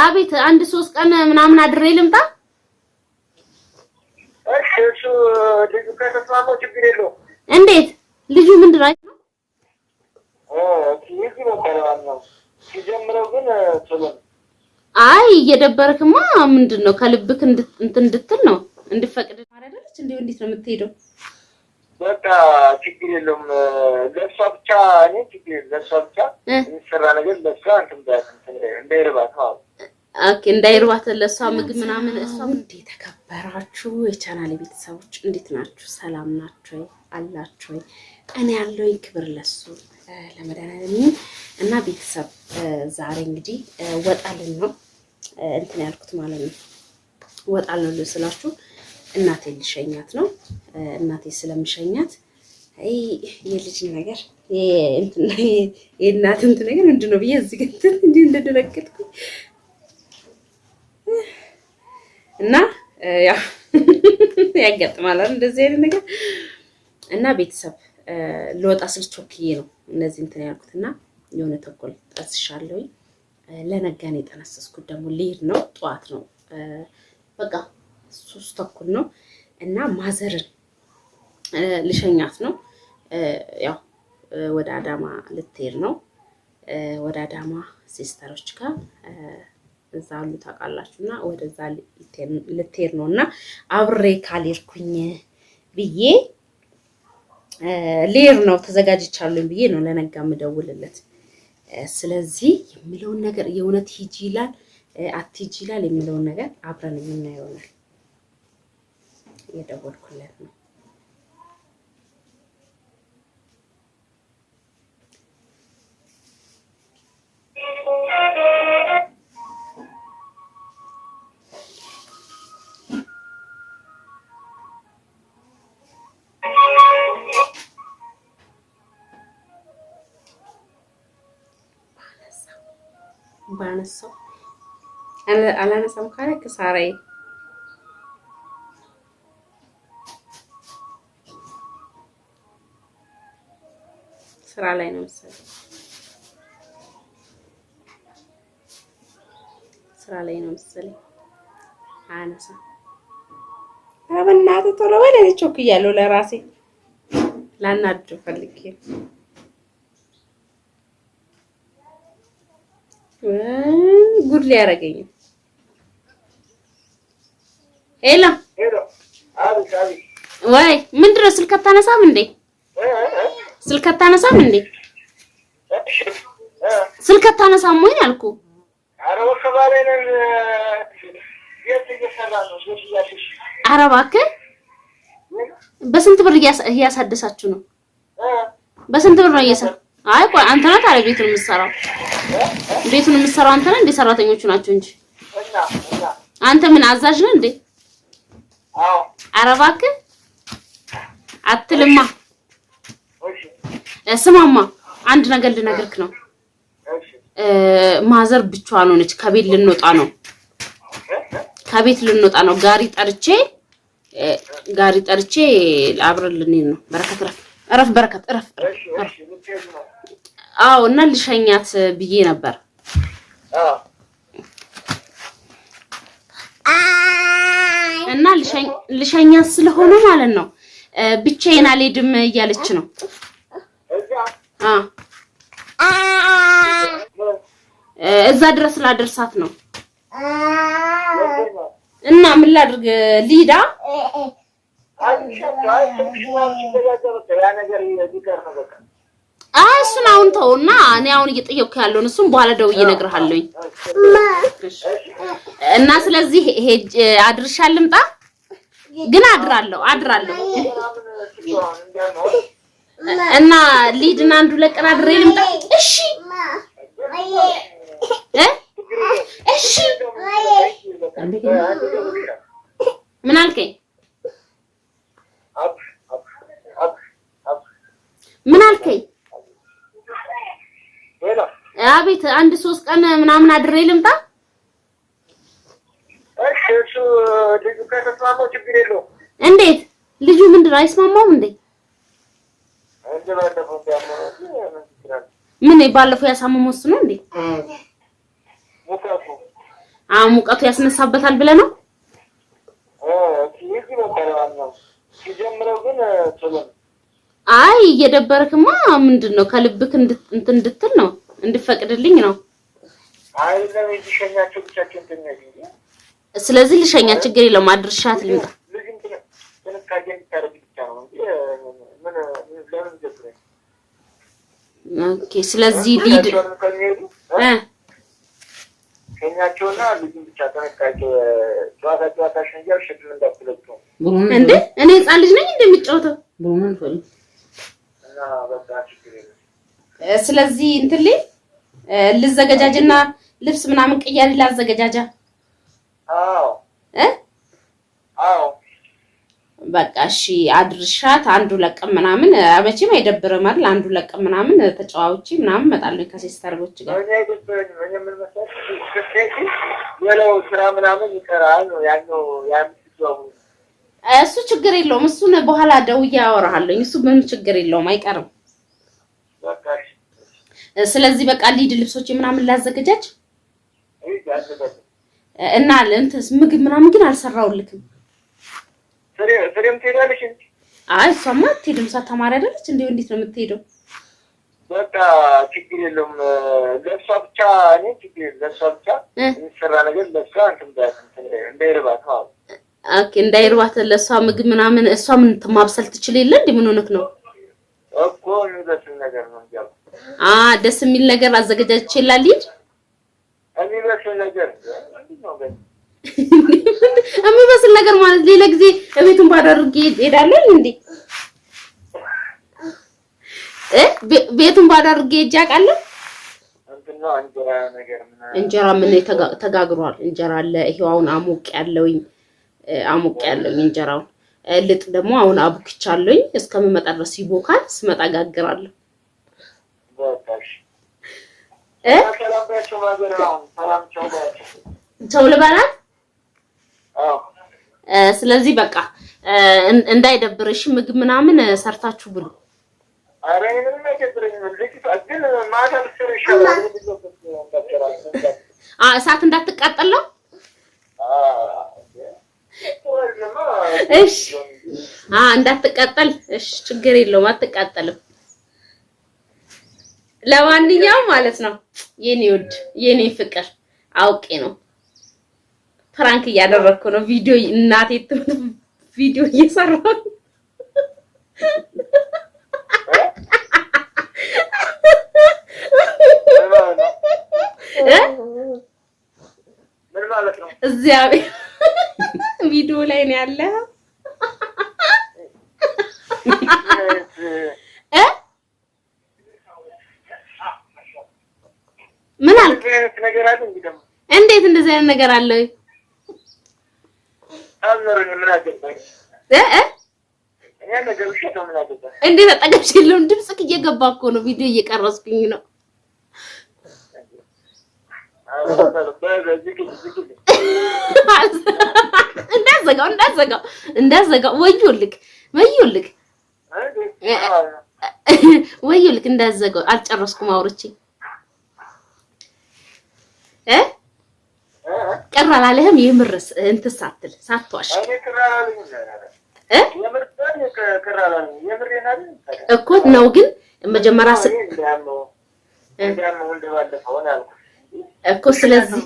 አቤት አንድ 3 ቀን ምናምን አድሬ ልምጣ እሺ ልጁ ከተስማማው ችግር የለውም እንዴት ልጁ ምንድን ነው ይሄ ነው ሲጀምረው ግን ቶሎ አይ እየደበረክማ ምንድነው ከልብክ እንድትል ነው እንድፈቅድ ማረደልች እንዴት ነው የምትሄደው በቃ ችግር የለውም ለሷ ብቻ እኔ ችግር ለሷ ብቻ የሚሰራ ነገር ለሷ እንዳይርባት ነው ኦኬ እንዳይርባት ለሷ ምግብ ምናምን እሷም እንዴት ተከበራችሁ የቻናሌ ቤተሰቦች እንዴት ናችሁ ሰላም ናችሁ አላችሁ እኔ ያለውኝ ክብር ለሱ ለመዳናለኝ እና ቤተሰብ ዛሬ እንግዲህ ወጣልን ነው እንትን ያልኩት ማለት ነው ወጣልን ነው ስላችሁ እናቴ ልሸኛት ነው እናቴ ስለምሸኛት አይ የልጅ ነገር እንትን የእናት እንትን ነገር ምንድነው ብዬ እዚህ ግን እንዴ እንደደረከትኩ እና ያ ያጋጥማል እንደዚህ አይነት ነገር እና ቤተሰብ ለወጣ ስል ቾክዬ ነው እነዚህ እንትን ያልኩትና የሆነ ተቆል ጠስሻለሁ ለነጋኔ ጠነሰስኩት ደግሞ ሊድ ነው ጧት ነው በቃ 3 ተኩል ነው እና ማዘርን ልሸኛት ነው ያው ወደ አዳማ ልትሄድ ነው ወደ አዳማ ሲስተሮች ጋር እዛ አሉ ታውቃላችሁና ወደዛ ልትሄድ ነውና አብሬ ካልሄድኩኝ ብዬ ሌር ነው ተዘጋጅቻለሁ ብዬ ነው ለነጋ መደውልለት ስለዚህ የሚለውን ነገር የእውነት ሂጂ ይላል አትሂጂ ይላል የሚለውን ነገር አብረን የምናየው ነው የደወልኩለት ነው ባነሳው አላነሳም ካለ ከሳራይ ስራ ላይ ነው መሰለኝ አነሳ አበናት ቶሎ ወደ ቾክ እያለው ለራሴ ላናድ ፈልጌ ጉድ ሊያረገኝ ሄሎ ወይ ምንድነው ስልክ አታነሳም እንዴ ስልክ አታነሳም እንዴ ስልክ አታነሳም ወይ አልኩ ኧረ ወከባለንን እየሰራ ነው ኧረ እባክህ በስንት ብር እያሳደሳችሁ ነው በስንት ብር ነው እየሰራ አይ ቆይ አንተ ነህ ታዲያ ቤቱን የምትሰራው አንተ ነህ እንዴ ሰራተኞቹ ናቸው እንጂ አንተ ምን አዛዥ ነህ እንዴ አዎ ኧረ እባክህ አትልማ ስማማ አንድ ነገር ልነግርክ ነው ማዘር ብቻዋን ሆነች ከቤት ልንወጣ ነው ጋሪ ጠርቼ አብረን ልንሄድ ነው በረከት እረፍ አዎ እና ልሸኛት ብዬ ነበር እና ልሸኛት ስለሆነ ማለት ነው ብቻዬን አልሄድም እያለች ነው እዛ ድረስ ላደርሳት ነው እና ምን ላድርግ ሊዳ እሱን አሁን ተውና እኔ አሁን እየጠየቅኩ ያለውን እሱን በኋላ ደውዬ እነግርሃለሁኝ እና ስለዚህ ሄጅ አድርሻል ልምጣ ግን አድራለሁ እና ሊድና አንዱ ለቀን አድሬ ልምጣ እሺ እሺ ምን አልከኝ ምን አልከኝ አቤት አንድ 3 ቀን ምናምን አድሬ ልምጣ እሺ ልጁ ከተስማማው ችግር የለውም እንዴት ልጁ ምንድነው አይስማማውም እንዴ ምን ባለፈው ያሳመመው እሱ ነው እንዴ ሙቀቱ ያስነሳበታል ብለህ ነው? ይሄ ነው ነው ሲጀምረው ግን ጥሩ። አይ እየደበረክማ ምንድነው ከልብክ እንትን እንድትል ነው እንድፈቅድልኝ ነው። አይ ለምን ይሸኛቸው ብቻችን እንትን ስለዚህ ልሸኛ ችግር የለውም አድርሻት ልምጣ። ኦኬ ስለዚህ ሊድ ሸኛቸውና ልጅን ብቻ ተነካቸው ጨዋታ ሸኛው ሽድል እንዳትለቁ እንዴ እኔ ህፃን ልጅ ነኝ እንደሚጫወተው በምን ፈልግ እና በቃ ችግር የለም። ስለዚህ እንትን ልዘገጃጅና ልብስ ምናምን ቀያሪ ላዘገጃጃ። አዎ በቃ እሺ አድርሻት አንዱ ለቀም ምናምን መቼም አይደብርም አይደል? አንዱ ለቀም ምናምን ተጫዋውጪ ምናምን መጣለኝ ከሲስተሮች ጋር የለው ስራ ምናምን ይቀራል ነው ያለው ያምጥው። እሱ ችግር የለውም። እሱን በኋላ ደውዬ አወራሃለሁ። እሱ ምንም ችግር የለውም አይቀርም። በቃ ስለዚህ በቃ ሊድ ልብሶች ምናምን ላዘገጃጅ እና ለእንተስ ምግብ ምናምን ግን አልሰራውልክም። ፍሬም ትሄዳለሽ እንዴ? አይ እሷማ አትሄድም። እሷ ተማሪ አይደለች እንዴ? እንዴት ነው የምትሄደው? በቃ ችግር የለውም። ለእሷ ብቻ እኔ ችግር ለእሷ ብቻ የሚሰራ ነገር ለእሷ እንዳይርባት ነው። ኦኬ እንዳይርባት ለእሷ ምግብ ምናምን እሷ ምን ማብሰል ትችል የለ እንዴ? ምን ሆነክ ነው እኮ የሚበስል ነገር ነው እንዴ? ደስ የሚል ነገር አዘገጃጅቼላት ልሂድ። የሚበስል ነገር ነው ግን የሚበስል ነገር ማለት ሌላ ጊዜ እቤቱን ባዳርጌ ሄዳለሁ እንዴ? ቤቱን ባዳርጌ ሄጃቃለሁ። እንትና እንጀራ ምን ተጋግሯል። እንጀራ አለ ይሄው አሁን አሞቅ ያለውኝ እንጀራው ልጥ ደግሞ አሁን አቡክቻለሁኝ። እስከምመጣ ድረስ ይቦካል። ስመጣ ጋግራለሁ። ቻው ልበላት። ስለዚህ በቃ እንዳይደብርሽ ምግብ ምናምን ሰርታችሁ ብሉ። አረ ምንም አይደብረኝም። ግን ማታ ብትሰሪሽ ይሻላል። እሳት እንዳትቃጠል ነው። እሺ እንዳትቃጠል። እሺ ችግር የለውም አትቃጠልም። ለማንኛውም ማለት ነው የኔ ውድ የኔ ፍቅር አውቄ ነው ፍራንክ እያደረኩ ነው። ቪዲዮ እናቴ ቪዲዮ እየሰራሁ ምን ማለት ነው? እዚያ ቪዲዮ ላይ ነው ያለው። ምን አልክ? ነገር አለ እንዴ? እንዴት እንደዚህ አይነት ነገር አለ? አልኖርም ምን አገባኝ? እኔ ነገር ውሸት ነው ምን አገባኝ? እንዴት አጠገብሽ የለውም? ድምጽክ እየገባ እኮ ነው። ቪዲዮ እየቀረጽኩኝ ነው። እንዳዘጋው ወዮልክ እንዳዘጋው አልጨረስኩም አውርቼ ቅር አላለህም? የምርስ እንትን ሳትዋሽ እኮ ነው። ግን መጀመሪያ እኮ ስለዚህ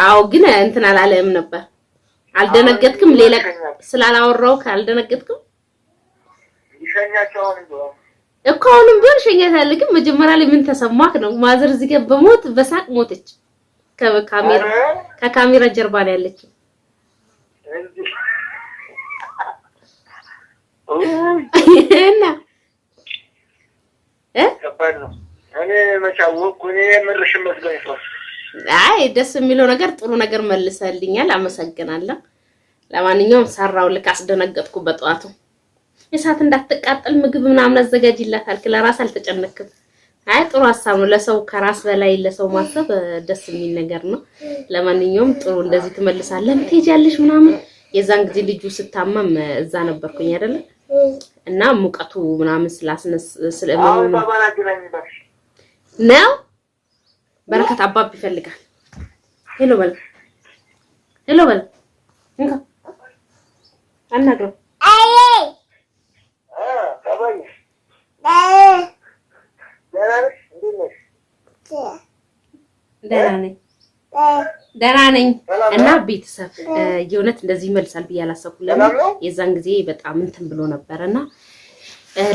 አዎ፣ ግን እንትን አላለህም ነበር። አልደነገጥክም? ሌላ ስላላወራው ካልደነገጥክም ይሸኛቸው እኮ አሁንም ቢሆን ሸኛታለህ። ግን መጀመሪያ ላይ ምን ተሰማክ ነው? ማዘር እዚህ ጋር በሞት በሳቅ ሞተች። ከካሜራ ጀርባ ላይ ያለችው እና ከባድ ነው። እኔ መቻወኩ እኔ ምርሽ መስገኝ ነው። አይ ደስ የሚለው ነገር ጥሩ ነገር መልሰልኛል። አመሰግናለሁ። ለማንኛውም ሰራው ልክ አስደነገጥኩ በጠዋቱ። እሳት እንዳትቃጠል ምግብ ምናምን አዘጋጅላታል። ለራስ አልተጨነክም። አይ ጥሩ ሐሳብ ነው። ለሰው ከራስ በላይ ለሰው ማሰብ ደስ የሚል ነገር ነው። ለማንኛውም ጥሩ እንደዚህ ትመልሳለህ። ትሄጃለሽ ምናምን የዛን ጊዜ ልጁ ስታመም እዛ ነበርኩኝ አይደለ? እና ሙቀቱ ምናምን ስለማውን ነው በረከት አባብ ይፈልጋል። ሄሎ በል እንካ አናግረው። ደህና ነኝ እና ቤተሰብ የእውነት እንደዚህ ይመልሳል ብዬ አላሰብኩም። ለምን የዛን ጊዜ በጣም እንትን ብሎ ነበርና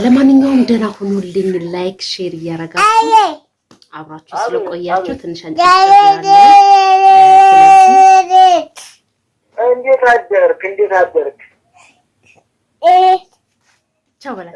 ለማንኛውም ደህና ሁኑልኝ። ላይክ ሼር እያደረጋችሁ አብራችሁ ስለቆያችሁ ትንሽ አንጨርሳለን። እንዴት አደርክ? ቻው በላ